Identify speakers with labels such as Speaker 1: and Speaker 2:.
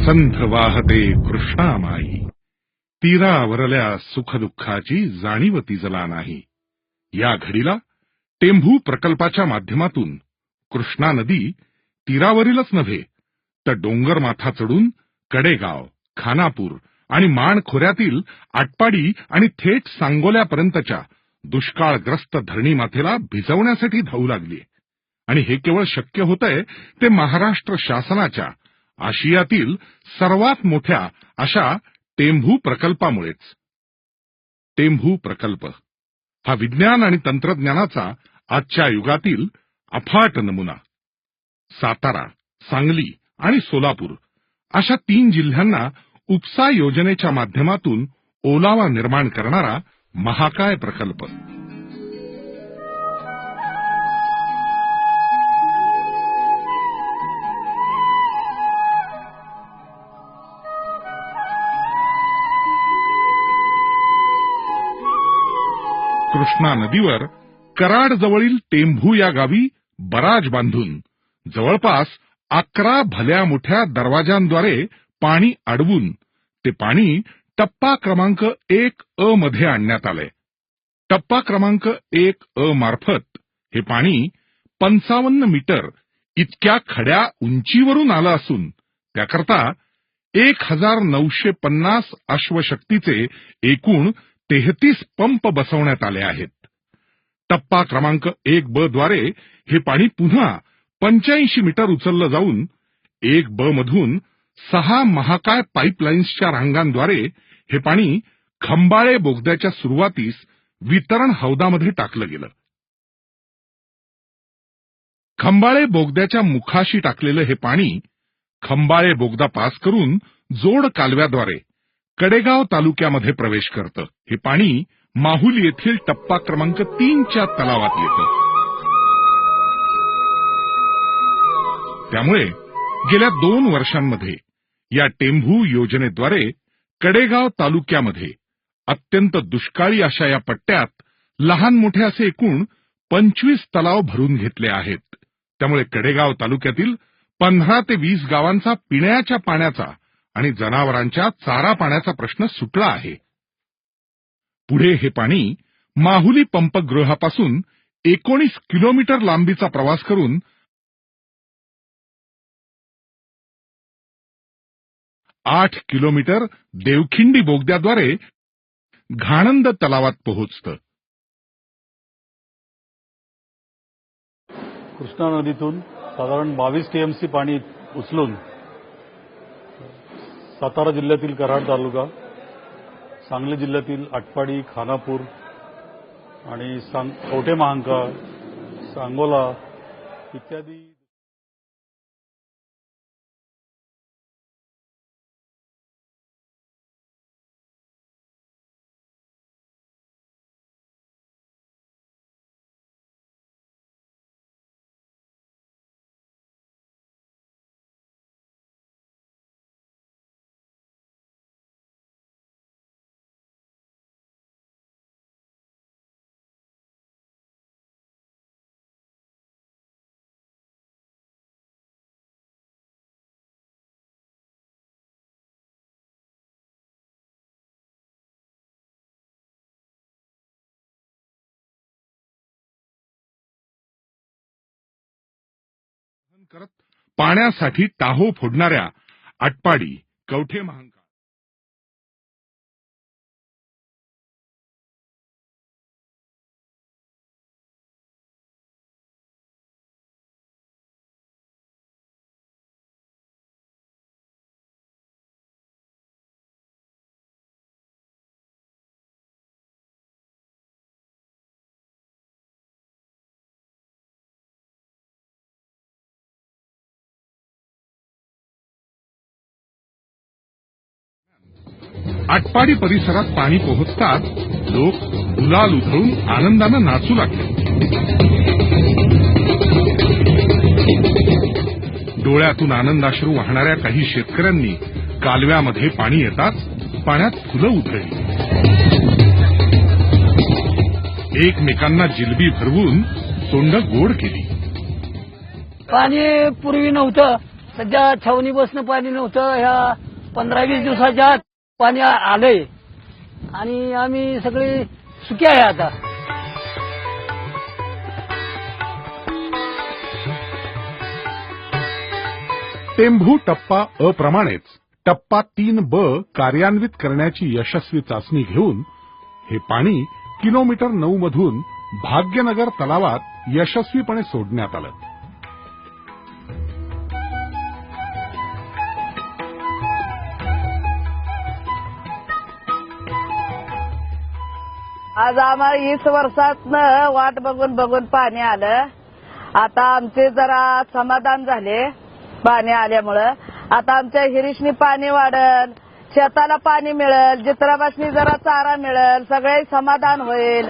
Speaker 1: संथ वाहते कृष्णामाई, तीरावरल्या सुखदुःखाची जाणीव तिजला नाही. या घडीला टेंभू प्रकल्पाच्या माध्यमातून कृष्णा नदी तीरावरीलच नव्हे तर डोंगरमाथा चढून कडेगाव, खानापूर आणि माण खोऱ्यातील आटपाडी आणि थेट सांगोल्यापर्यंतच्या दुष्काळग्रस्त धरणीमाथेला भिजवण्यासाठी धावू लागली. आणि हे केवळ शक्य होतंय ते महाराष्ट्र शासनाच्या आशियातील सर्वात मोठ्या अशा टेंभू प्रकल्पामुळेच. टेंभू प्रकल्प हा विज्ञान आणि तंत्रज्ञानाचा आजच्या युगातील अफाट नमुना. सातारा, सांगली आणि सोलापूर अशा 3 जिल्ह्यांना उपसा योजनेच्या माध्यमातून ओलावा निर्माण करणारा महाकाय प्रकल्प. कृष्णा नदीवर कराड जवळील टेंभू या गावी बराज बांधून जवळपास 11 भल्या मोठ्या दरवाजांद्वारे पाणी अडवून ते पाणी टप्पा क्रमांक 1A मध्ये आणण्यात आलंय. टप्पा क्रमांक 1A मार्फत हे पाणी 55 मीटर इतक्या खड्या उंचीवरून आलं असून त्याकरता 1950 अश्वशक्तीचे एकूण 33 पंप बसवण्यात आले आहेत. टप्पा क्रमांक 1B द्वारे हे पाणी पुन्हा 85 मीटर उचललं जाऊन 1B मधून 6 महाकाय पाईपलाईन्सच्या रांगांद्वारे हे पाणी खंबाळे बोगद्याच्या सुरुवातीस वितरण हौदामध्ये टाकलं गेलं. खंबाळे बोगद्याच्या मुखाशी टाकलेलं हे पाणी खंबाळे बोगदा पास करून जोड कालव्याद्वारे कडेगाव तालुक्यामध्ये प्रवेश करतं. हे पाणी माहुल येथील टप्पा क्रमांक 3च्या तलावात येतं. त्यामुळे गेल्या 2 वर्षांमध्ये या टेंभू योजनेद्वारे कडेगाव तालुक्यामध्ये अत्यंत दुष्काळी अशा या पट्ट्यात लहान मोठे असे एकूण 25 तलाव भरून घेतले आहेत. त्यामुळे कडेगाव तालुक्यातील 15 ते 20 गावांचा पिण्याच्या पाण्याचा आणि जनावरांच्या चारा पाण्याचा प्रश्न सुटला आहे. पुढे हे पाणी माहुली पंपगृहापासून 19 किलोमीटर लांबीचा प्रवास करून 8 किलोमीटर देवखिंडी बोगद्याद्वारे घाणंद तलावात पोहोचतं.
Speaker 2: कृष्णा नदीतून साधारण 22 टीएमसी पाणी उचलून सातारा जिल्ह्यातील कराड तालुका, सांगली जिल्ह्यातील आटपाडी, खानापूर आणि कवठे महांकाळ, सांगोला इत्यादी
Speaker 1: करत पाण्यासाठी टाहो फोडणाऱ्या आटपाडी, कवठे महांकाळ आटपाडी परिसरात पाणी पोहोचताच लोक गुलाल उधळून आनंदानं नाचू लागले. डोळ्यातून आनंदाश्रू वाहणाऱ्या काही शेतकऱ्यांनी कालव्यामध्ये पाणी येताच पाण्यात फुलं उधळली. एकमेकांना जिलबी भरवून तोंड गोड केली.
Speaker 3: पाणी पूर्वी नव्हतं, सध्या छावणी बसणं पाणी नव्हतं. ह्या 15-20 दिवसाच्या आत पाणी आलंय आणि आम्ही सगळे सुखी आहे आता.
Speaker 1: टेंभू टप्पा अ प्रमाणेच टप्पा 3B कार्यान्वित करण्याची यशस्वी चाचणी घेऊन हे पाणी किलोमीटर 9 मधून भाग्यनगर तलावात यशस्वीपणे सोडण्यात आलं.
Speaker 4: आज आम्हाला 20 वर्षातनं वाट बघून बघून पाणी आलं. आता आमचे जरा समाधान झाले पाणी आल्यामुळं. आता आमच्या हिरीशनी पाणी वाढल, शेताला पाणी मिळेल, जित्राबासनी जरा चारा मिळेल, सगळे समाधान होईल.